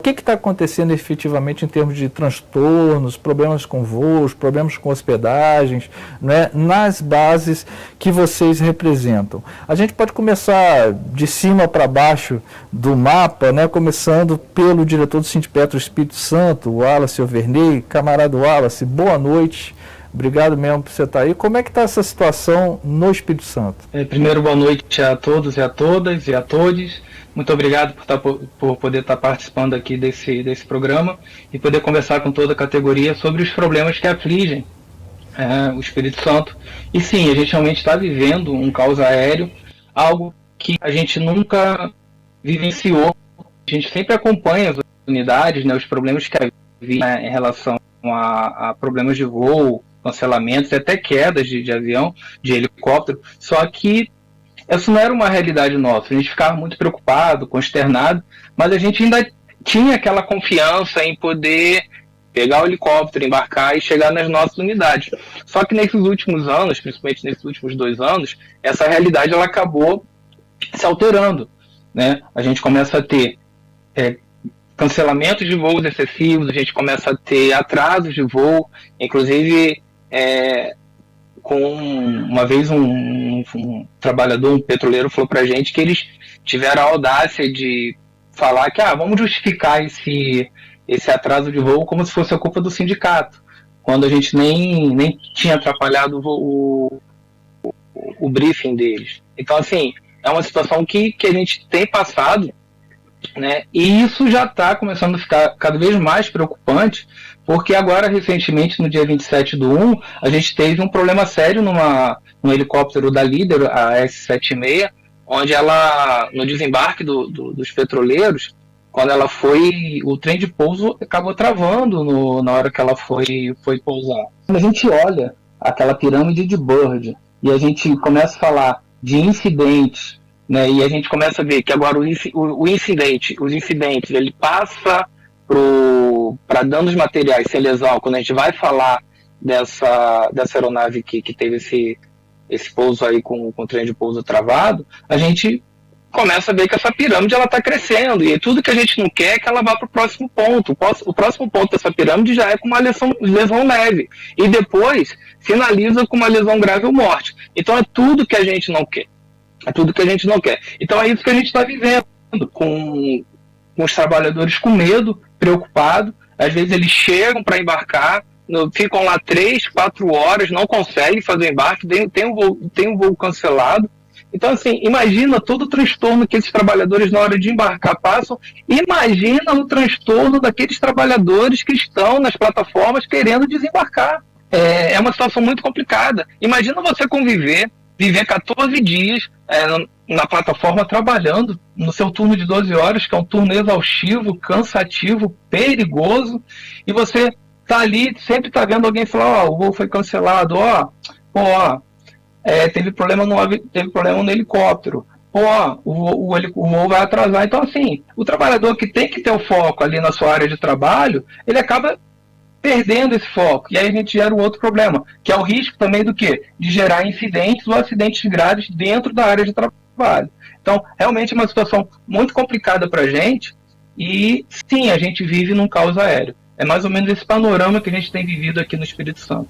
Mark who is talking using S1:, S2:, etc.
S1: O que está acontecendo efetivamente em termos de transtornos, problemas com voos, problemas com hospedagens, né, nas bases que vocês representam? A gente pode começar de cima para baixo do mapa, né, começando pelo diretor do Sindipetro Espírito Santo, Wallace Overney. Camarada Wallace, boa noite. Obrigado mesmo por você estar aí. Como é que está essa situação no Espírito Santo?
S2: Primeiro, boa noite a todos e a todas e a todos. Muito obrigado por poder estar participando aqui desse programa e poder conversar com toda a categoria sobre os problemas que afligem o Espírito Santo. E sim, a gente realmente está vivendo um caos aéreo, algo que a gente nunca vivenciou. A gente sempre acompanha as unidades, né, os problemas que havia, né, em relação a problemas de voo, cancelamentos e até quedas de avião, de helicóptero, só que essa não era uma realidade nossa. A gente ficava muito preocupado, consternado, mas a gente ainda tinha aquela confiança em poder pegar o helicóptero, embarcar e chegar nas nossas unidades. Só que nesses últimos anos, principalmente nesses últimos 2 anos, essa realidade ela acabou se alterando, né? A gente começa a ter cancelamentos de voos excessivos, a gente começa a ter atrasos de voo, inclusive com uma vez um trabalhador, um petroleiro, falou pra gente que eles tiveram a audácia de falar que vamos justificar esse atraso de voo como se fosse a culpa do sindicato, quando a gente nem tinha atrapalhado o briefing deles. Então, assim, é uma situação que a gente tem passado, né? E isso já está começando a ficar cada vez mais preocupante, porque agora, recentemente, no dia 27/1, a gente teve um problema sério no helicóptero da Líder, a S-76, onde ela, no desembarque dos petroleiros, quando ela foi, o trem de pouso acabou travando na hora que ela foi pousar. Quando a gente olha aquela pirâmide de Bird e a gente começa a falar de incidentes, né, e a gente começa a ver que agora os incidentes, ele passa para danos materiais sem lesão. Quando a gente vai falar dessa aeronave que teve esse pouso aí com o trem de pouso travado, a gente começa a ver que essa pirâmide está crescendo, e tudo que a gente não quer é que ela vá para o próximo ponto. O próximo ponto dessa pirâmide já é com uma lesão leve, e depois finaliza com uma lesão grave ou morte. Então é tudo que a gente não quer. Então é isso que a gente está vivendo, com os trabalhadores com medo, preocupados. Às vezes eles chegam para embarcar, ficam lá 3, 4 horas, não conseguem fazer o embarque, tem um voo cancelado. Então, assim, imagina todo o transtorno que esses trabalhadores na hora de embarcar passam. Imagina o transtorno daqueles trabalhadores que estão nas plataformas querendo desembarcar. É uma situação muito complicada. Imagina você viver 14 dias na plataforma trabalhando no seu turno de 12 horas, que é um turno exaustivo, cansativo, perigoso, e você tá ali, sempre tá vendo alguém falar, o voo foi cancelado, teve problema no helicóptero, o voo vai atrasar. Então, assim, o trabalhador que tem que ter o foco ali na sua área de trabalho, ele acaba perdendo esse foco, e aí a gente gera um outro problema, que é o risco também do quê? De gerar incidentes ou acidentes graves dentro da área de trabalho. Então, realmente é uma situação muito complicada para a gente, e sim, a gente vive num caos aéreo. É mais ou menos esse panorama que a gente tem vivido aqui no Espírito Santo.